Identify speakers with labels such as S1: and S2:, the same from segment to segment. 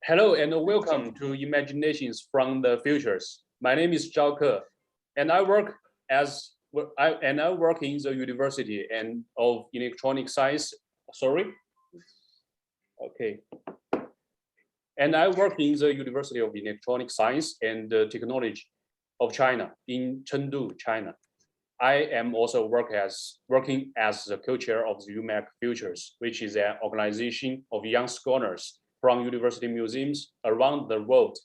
S1: Hello and welcome to Imaginations from the Futures. My name is Zhao Ke, and I work in the University of Electronic Science. And I work in the University of Electronic Science and Technology of China in Chengdu, China. I am also working as the co-chair of the UMAC FUTURES, which is an organization of young scholars from university museums around the world.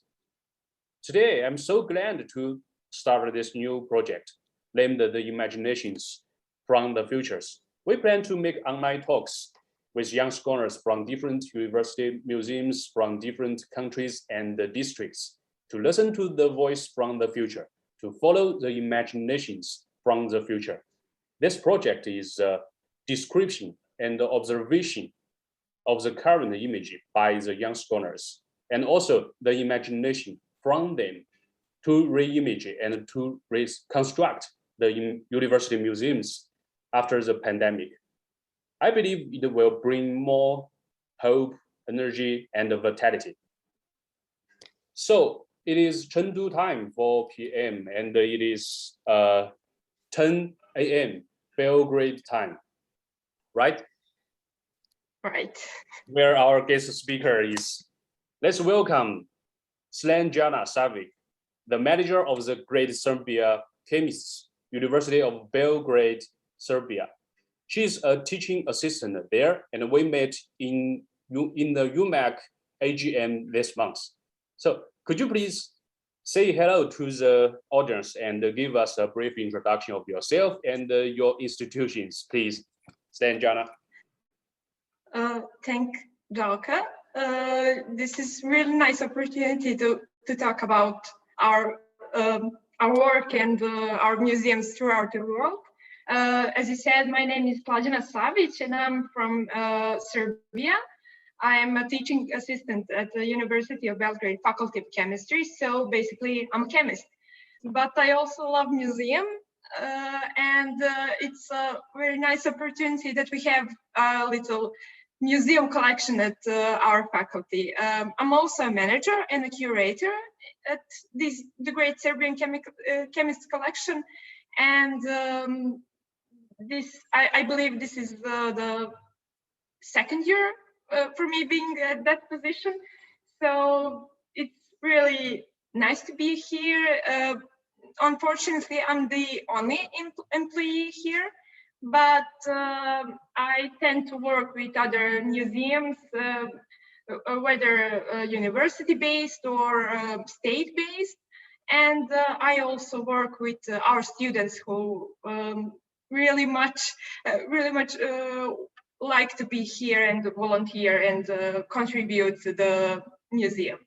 S1: Today, I'm so glad to start this new project named the Imaginations from the Futures. We plan to make online talks with young scholars from different university museums from different countries and districts to listen to the voice from the future, to follow the imaginations from the future. This project is a description and observation of the current image by the young scholars, and also the imagination from them to re-image and to reconstruct the university museums after the pandemic. I believe it will bring more hope, energy, and vitality. So it is Chengdu time 4 p.m. and it is 10 a.m. Belgrade time, right?
S2: Right.
S1: Where our guest speaker is. Let's welcome Sladjana Savic, the manager of the Great Serbian Chemists, University of Belgrade, Serbia. She's a teaching assistant there, and we met in the UMAC-ICOM this month. So could you please say hello to the audience and give us a brief introduction of yourself and your institutions, please, Sladjana.
S2: Thank Zhao Ke. This is really nice opportunity to talk about our work and our museums throughout the world. As you said, my name is Sladjana Savic and I'm from Serbia. I am a teaching assistant at the University of Belgrade Faculty of Chemistry. So basically I'm a chemist, but I also love museum. And it's a very nice opportunity that we have a little museum collection at our faculty. I'm also a manager and a curator at the Great Serbian Chemists Collection, and I believe this is the second year for me being at that position. So it's really nice to be here. Unfortunately, I'm the only employee here, but I tend to work with other museums, whether university-based or state-based. And I also work with our students who really much like to be here and volunteer and contribute to the museum.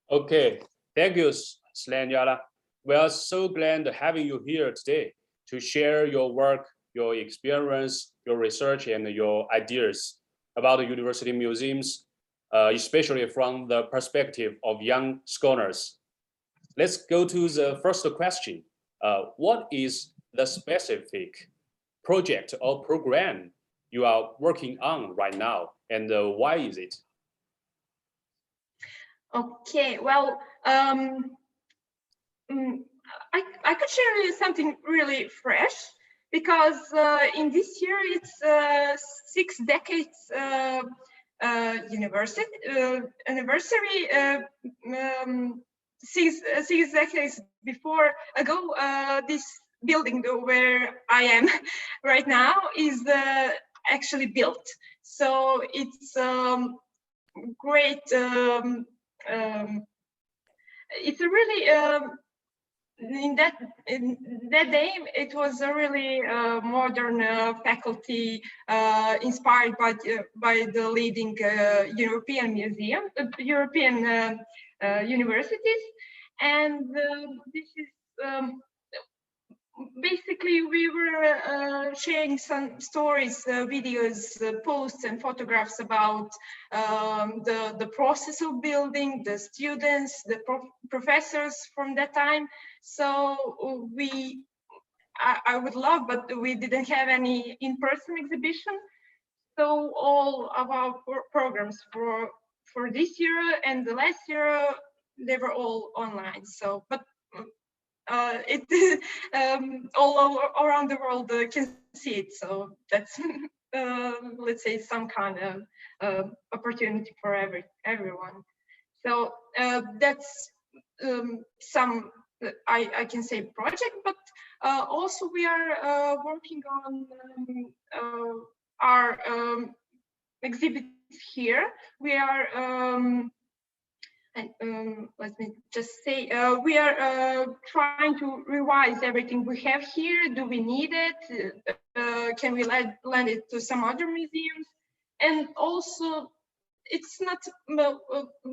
S1: Okay, thank you, Sladjana. We are so glad having you here today to share your work, your experience, your research, and your ideas about the university museums, especially from the perspective of young scholars. Let's go to the first question. What is the specific project or program you are working on right now, and why is it?
S2: Okay, well, I could share you something really fresh, because in this year it's 6 decades anniversary. 6 decades ago, this building where I am right now is actually built. So it's great. It's a really in that day it was a really modern faculty inspired by the leading European universities, and this is basically we were sharing some stories, videos, posts and photographs about the process of building, the students, the professors from that time. So I would love, but we didn't have any in-person exhibition. So all of our programs for this year and the last year, they were all online. So, but it all around the world can see it. So that's let's say some kind of opportunity for everyone. So that's some I can say project, but also we are working on our exhibits here. We are and let me just say, we are trying to revise everything we have here. Do we need it? Can we lend it to some other museums? And also, it's not,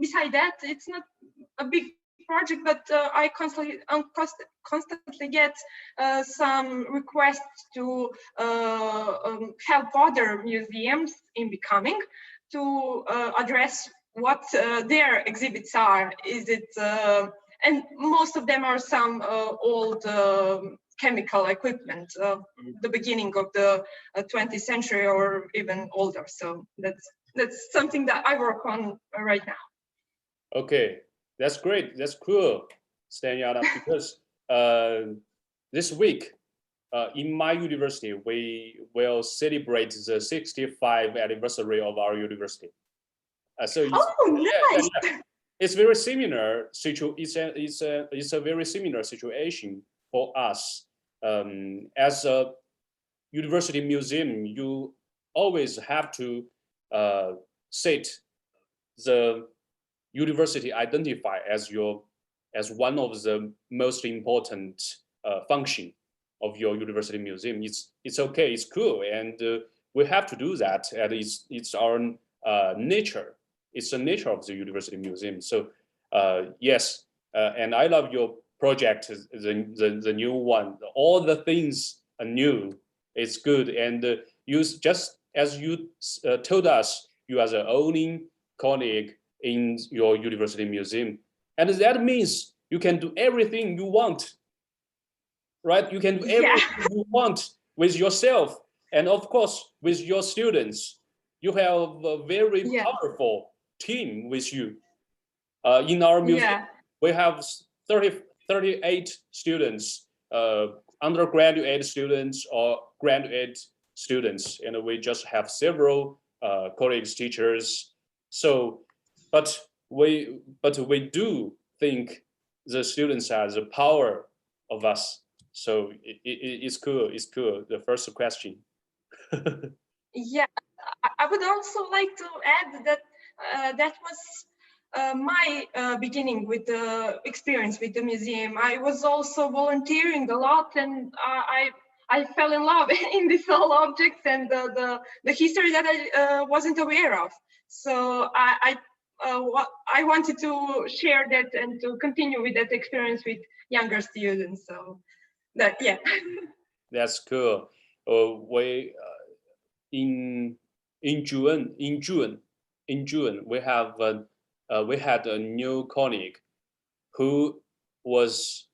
S2: beside that, it's not a big project, but I constantly get some requests to help other museums in becoming to address what their exhibits are. Is it, and most of them are some old chemical equipment, the beginning of the 20th century or even older. So that's something that I work on right now.
S1: Okay, that's great. That's cool, Sladjana, because this week in my university, we will celebrate the 65th anniversary of our university. So
S2: nice.
S1: yeah. It's very similar it's a very similar situation for us. As a university museum, you always have to set the university identify as one of the most important function of your university museum. It's okay, it's cool, and we have to do that. And it's our nature. It's the nature of the university museum. So yes, and I love your project, the new one. All the things are new. It's good, and you just as you told us, you are the only colleague in your university museum, and that means you can do everything you want, right? You can do everything you want with yourself, and of course with your students. You have a very powerful team with you. In our museum, we have 38 students, undergraduate students or graduate students, and we just have several colleagues, teachers. So, but we do think the students are the power of us. So it's cool. It's cool. The first question.
S2: Yeah, I would also like to add that that was my beginning with the experience with the museum. I was also volunteering a lot, and I fell in love in this whole object and the history that I wasn't aware of. So I wanted to share that and to continue with that experience with younger students. So that
S1: That's cool. We in June we had a new colleague who was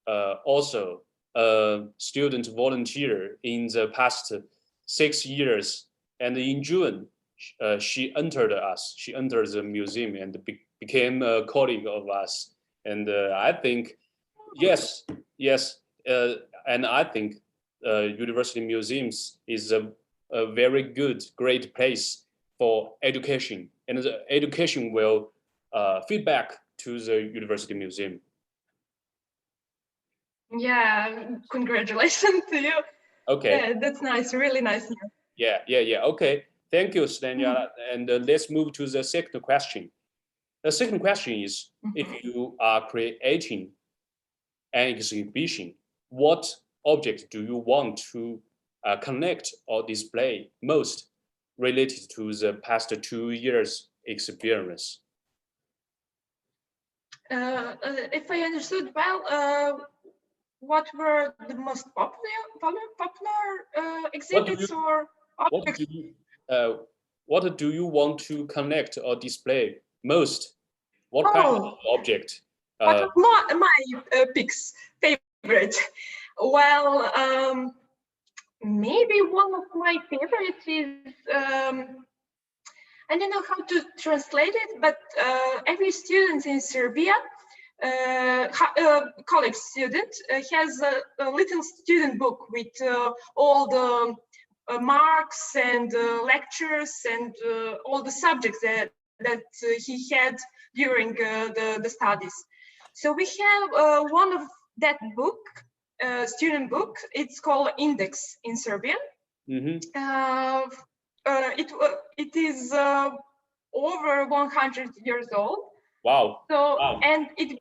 S1: also a student volunteer in the past 6 years, and in June she entered us. She entered the museum and became a colleague of us. And I think yes, and I think university museums is a very good, great place for education, and the education will feedback to the university museum.
S2: Yeah, congratulations to you.
S1: Okay.
S2: Yeah, that's nice, really nice.
S1: Yeah. Okay, thank you, Sladjana. And let's move to the second question. The second question is, if you are creating an exhibition, what object do you want to connect or display most related to the past 2 years experience?
S2: If I understood well, what were the most popular exhibits or objects?
S1: What do you want to connect or display most? What kind of object?
S2: What was my picks favorite? Well, maybe one of my favorites is I don't know how to translate it, but every student in Serbia, college student, has a little student book with all the marks and lectures and all the subjects that he had during the studies. So we have one of that book, student book. It's called Index in Serbian.
S1: Mm-hmm.
S2: It is over 100 years old.
S1: Wow.
S2: So
S1: wow.
S2: And it,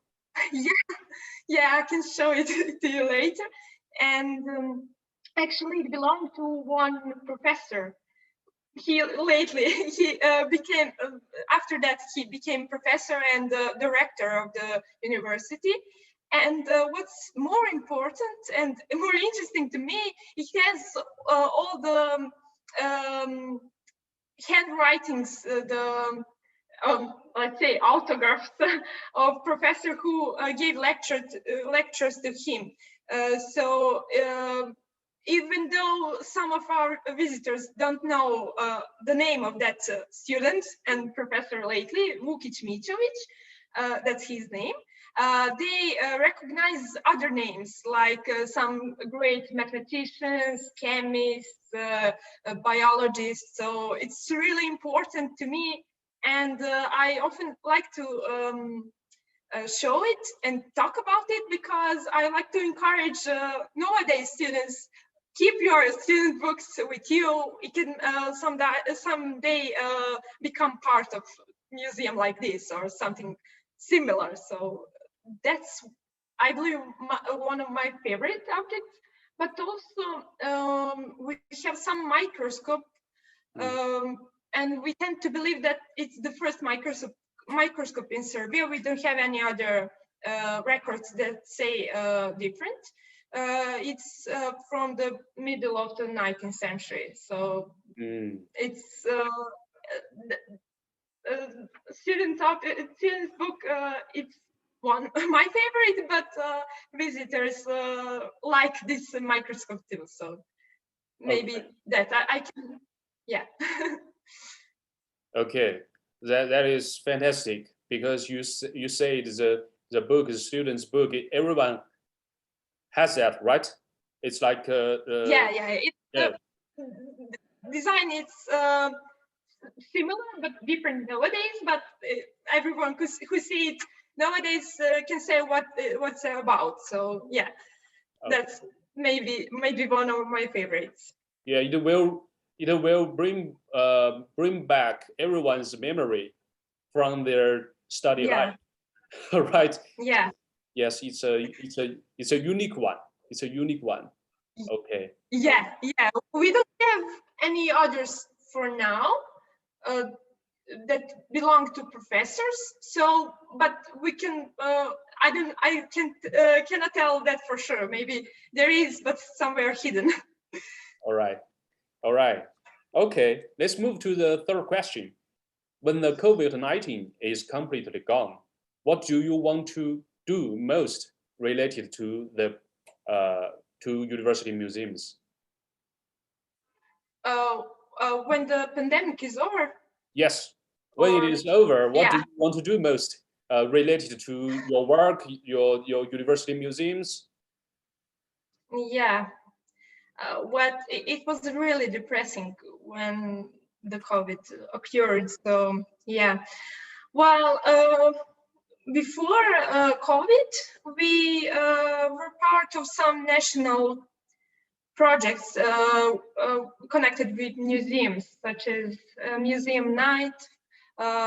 S2: yeah, I can show it to you later. And actually, it belonged to one professor. He became after that he became professor and director of the university. And what's more important and more interesting to me, he has all the handwritings, let's say autographs of professor who gave lectures to him. So even though some of our visitors don't know the name of that student and professor lately, Vukic Mićović, that's his name, they recognize other names like some great mathematicians, chemists, biologists. So it's really important to me, and I often like to show it and talk about it, because I like to encourage nowadays students, keep your student books with you. It can someday become part of museum like this or something similar. So that's, I believe, one of my favorite objects. But also we have some microscope, and we tend to believe that it's the first microscope in Serbia. We don't have any other records that say different. It's from the middle of the 19th century. So it's student book. It's one my favorite, but visitors like this microscope too. So maybe that I can, yeah.
S1: Okay, that is fantastic, because you say the book is student's book. Everyone has that, right? It's like
S2: design is similar but different nowadays. But everyone who see it nowadays can say what's it about. So yeah, that's maybe one of my favorites.
S1: Yeah, it will bring back everyone's memory from their study life, right?
S2: Yeah.
S1: Yes, it's a unique one. It's a unique one. Okay.
S2: Yeah. We don't have any others for now that belong to professors. So, but we can. I cannot tell that for sure. Maybe there is, but somewhere hidden.
S1: All right. Okay. Let's move to the third question. When the COVID-19 is completely gone, what do you want to do most related to the to university museums?
S2: When the pandemic is over?
S1: Yes, when it is over, what do you want to do most related to your work, your university museums?
S2: Yeah, it was really depressing when the COVID occurred. So yeah, well, before COVID, we were part of some national projects connected with museums, such as Museum Night,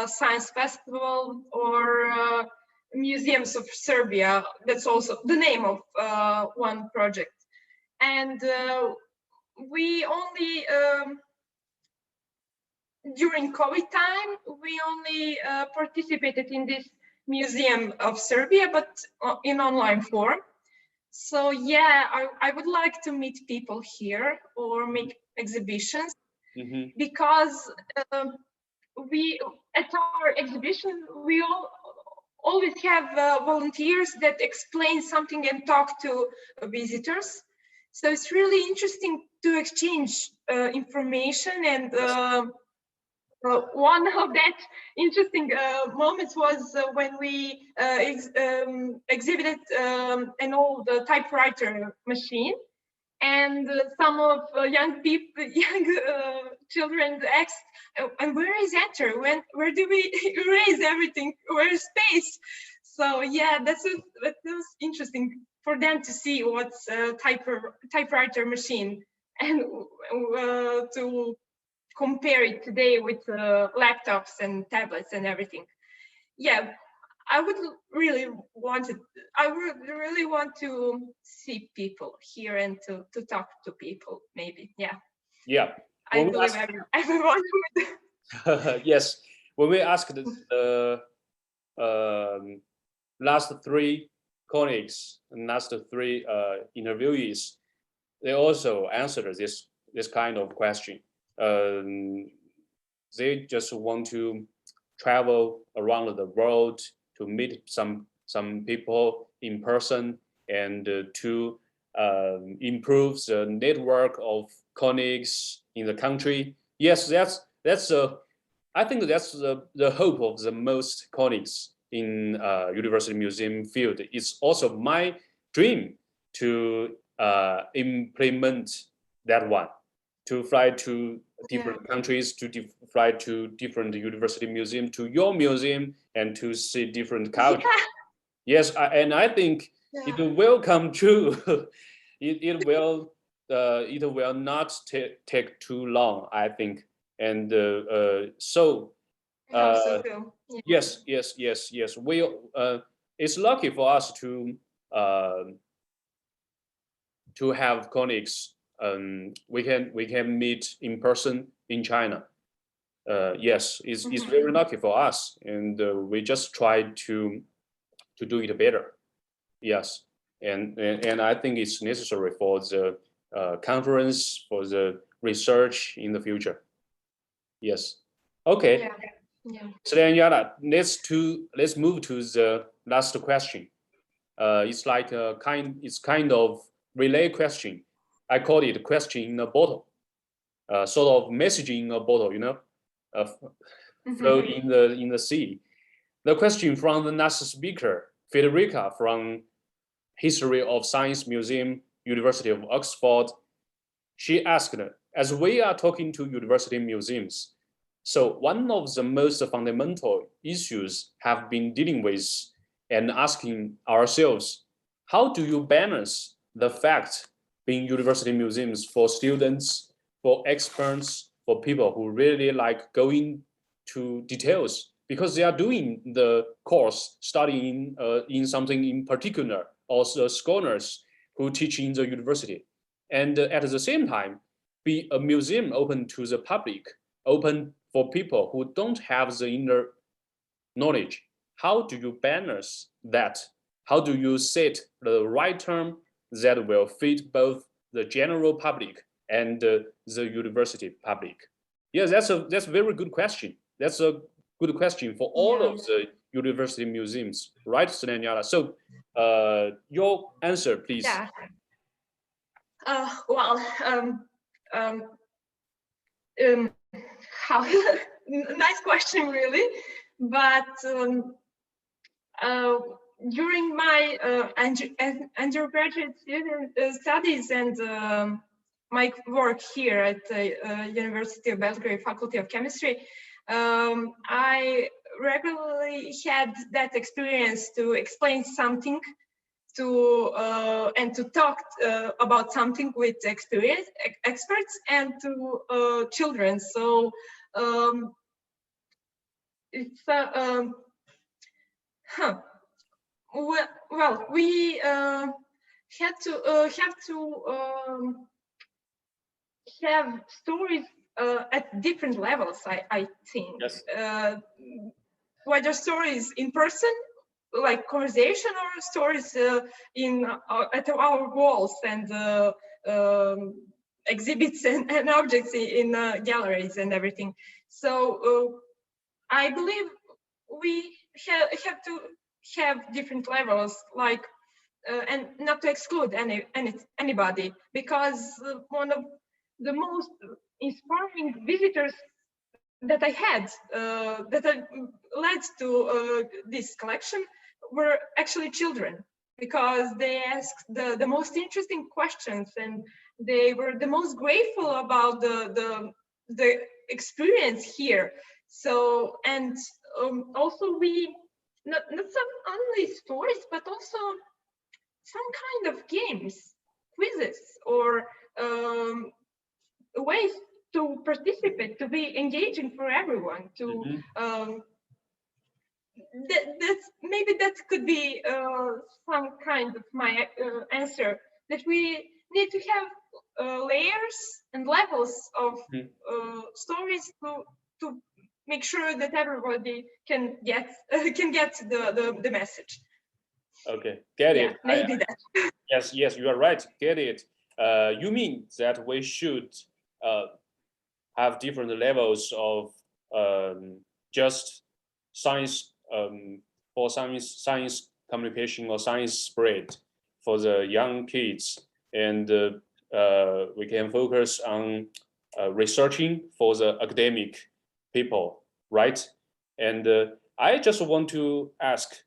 S2: Science Festival, or Museums of Serbia. That's also the name of one project. And we only, during COVID time, we only participated in this Museum of Serbia, but in online form. So yeah, I would like to meet people here or make exhibitions, because we, at our exhibition, we always have volunteers that explain something and talk to visitors. So it's really interesting to exchange information and one of that interesting moments was when we exhibited an old typewriter machine, and some of young people, young children asked, "And where is enter? Where do we erase everything? Where is space?" So yeah, that was interesting for them to see what's a typewriter machine, and to compare it today with laptops and tablets and everything. Yeah, I would really want to see people here and to talk to people, maybe. Yeah.
S1: Yeah.
S2: I believe everyone would.
S1: Yes. When we asked the last three colleagues and last three interviewees, they also answered this kind of question. They just want to travel around the world to meet some people in person and to improve the network of colleagues in the country. Yes, that's I think that's the hope of the most colleagues in university museum field. It's also my dream to implement that one, to fly to different countries, to fly to different university museum, to your museum, and to see different culture. Yeah. Yes, and I think it will come true. it will not take too long, I think. And so
S2: So
S1: yes. We it's lucky for us to have colleagues. We can meet in person in China. Yes, it's very lucky for us, and we just try to do it better. Yes, and I think it's necessary for the conference, for the research in the future. Yes. Okay.
S2: Yeah.
S1: Sladjana, let's move to the last question. It's like it's kind of relay question. I call it question in a bottle, sort of messaging in a bottle, float in the sea. The question from the last speaker, Federica from History of Science Museum, University of Oxford. She asked, as we are talking to university museums, so one of the most fundamental issues have been dealing with and asking ourselves, how do you balance the fact being university museums for students, for experts, for people who really like going to details because they are doing the course, studying in something in particular, also scholars who teach in the university. And at the same time, be a museum open to the public, open for people who don't have the inner knowledge. How do you balance that? How do you set the right term that will fit both the general public and the university public? Yes, that's a very good question. That's a good question for all of the university museums, right, Sladjana? So, your answer, please.
S2: Yeah. Well, how nice question, really. But during my undergraduate studies and my work here at the University of Belgrade Faculty of Chemistry, I regularly had that experience to explain something and to talk about something with experts and to children. So it's well, we had to have stories at different levels. I think.
S1: Yes.
S2: Whether stories in person, like conversation, or stories in at our walls and exhibits and objects in galleries and everything. So I believe we have to have different levels, like and not to exclude anybody, because one of the most inspiring visitors that I had that led to this collection were actually children, because they asked the most interesting questions, and they were the most grateful about the experience here. So, and also we not some only stories, but also some kind of games, quizzes, or ways to participate, to be engaging for everyone. To that's maybe that could be some kind of my answer, that we need to have layers and levels of stories to make sure that everybody can get the message.
S1: Okay, get it.
S2: Maybe that.
S1: Yes, yes, you are right. Get it. You mean that we should have different levels of just science for science communication or science spread for the young kids, and we can focus on researching for the academic people, right? And I just want to ask,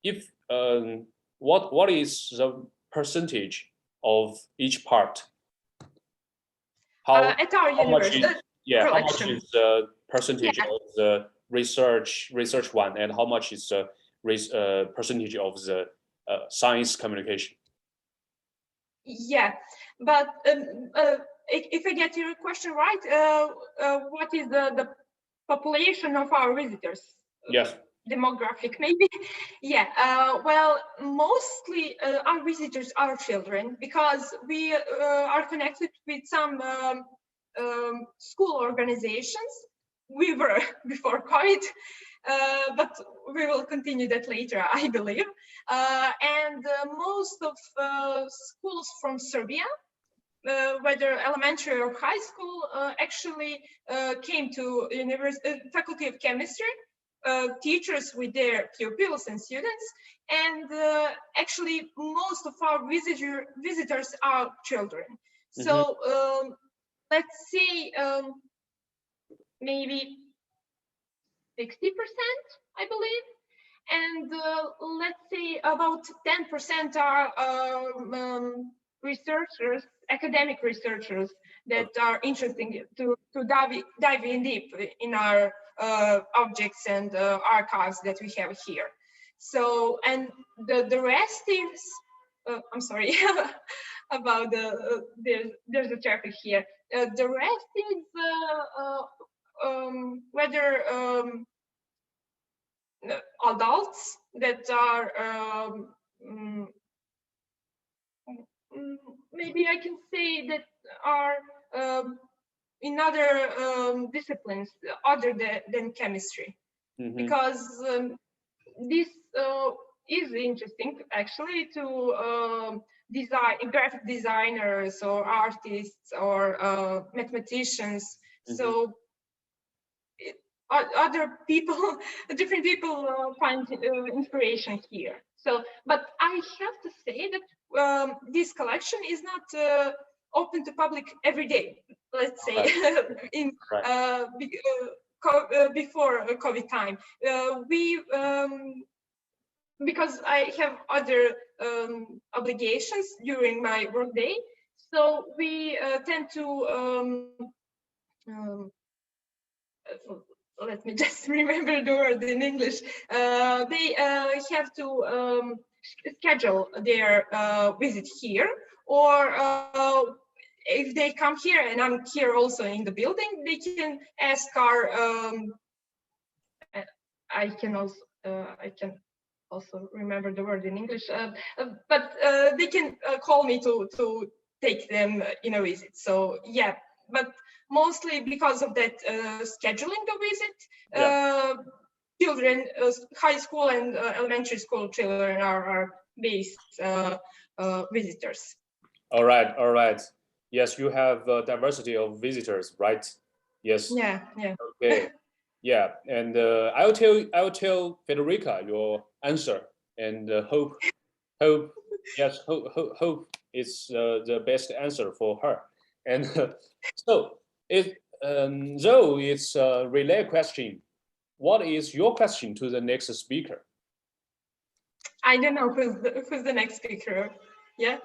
S1: if what is the percentage of each part?
S2: At our university,
S1: how much is the percentage of the research one, and how much is the percentage of the science communication?
S2: Yeah, but if I get your question right, what is the population of our visitors?
S1: Yes.
S2: Demographic, maybe. Yeah. Well, mostly our visitors are children, because we are connected with some school organizations. We were before COVID, but we will continue that later, I believe. And most of schools from Serbia, whether elementary or high school, actually came to Faculty of Chemistry, teachers with their pupils and students, and actually most of our visitors are children. So let's say maybe 60%, I believe, and let's say about 10% are researchers, academic researchers, that are interesting to dive in deep in our objects and archives that we have here. So, and the rest is, I'm sorry about there's a traffic here. The rest is whether adults that are maybe I can say that are in other disciplines other than chemistry, because this is interesting actually to graphic designers or artists or mathematicians. So other people, different people find inspiration here. So, but I have to say that this collection is not open to public every day, let's say, in before COVID time. Because I have other obligations during my workday, so we tend to let me just remember the word in English. They have to schedule their visit here, or if they come here and I'm here also in the building, they can ask our. I can also remember the word in English, but they can call me to take them in a visit. So yeah, but mostly because of that scheduling the visit, children, high school and elementary school children are based visitors.
S1: All right, all right. Yes, you have a diversity of visitors, right? Yes.
S2: Yeah, yeah.
S1: Okay. Yeah, and I will tell Federica your answer, and hope it's the best answer for her. And so Though it's a relay question, what is your question to the next speaker?
S2: I don't know who's the next speaker. Yeah.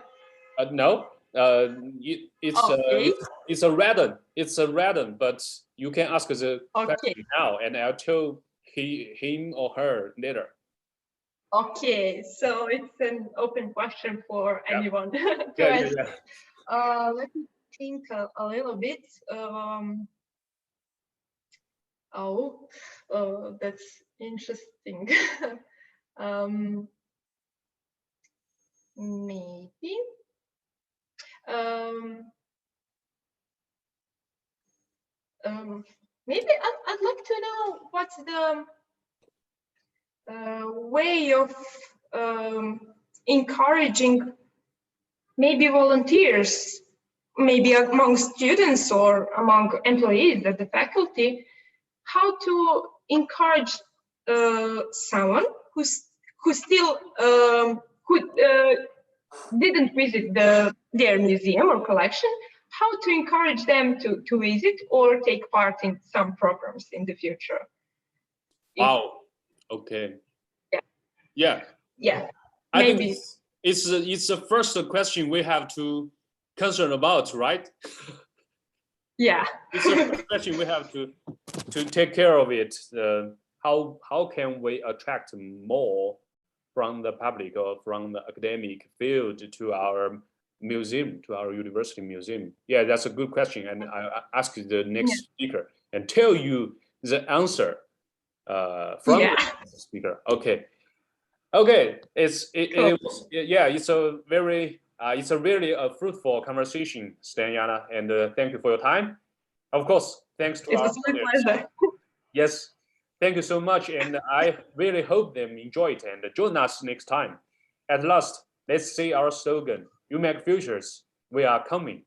S1: No.
S2: Okay.
S1: It's a random. It's a random, but you can ask the question now, and I'll tell him or her later.
S2: Okay, so it's an open question for anyone to
S1: Yeah.
S2: let me think a little bit. That's interesting. Maybe. Maybe I'd like to know what's the way of encouraging maybe volunteers, maybe among students or among employees at the faculty, how to encourage someone who still didn't visit their museum or collection, how to encourage them to visit or take part in some programs in the future.
S1: Wow. Okay. Yeah. I
S2: Maybe.
S1: think it's the first question we have to concern about, right?
S2: Yeah.
S1: It's the first question we have to take care of it. How can we attract more from the public or from the academic field to our museum, to our university museum? Yeah, that's a good question, and I ask the next speaker and tell you the answer from the speaker. Okay. It's a really fruitful conversation, Sladjana, and thank you for your time. Of course, thanks to our
S2: pleasure.
S1: Yes, thank you so much, and I really hope them enjoy it and join us next time. At last, let's say our slogan: UMAC Futures, we are coming.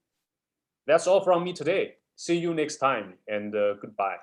S1: That's all from me today. See you next time, and goodbye.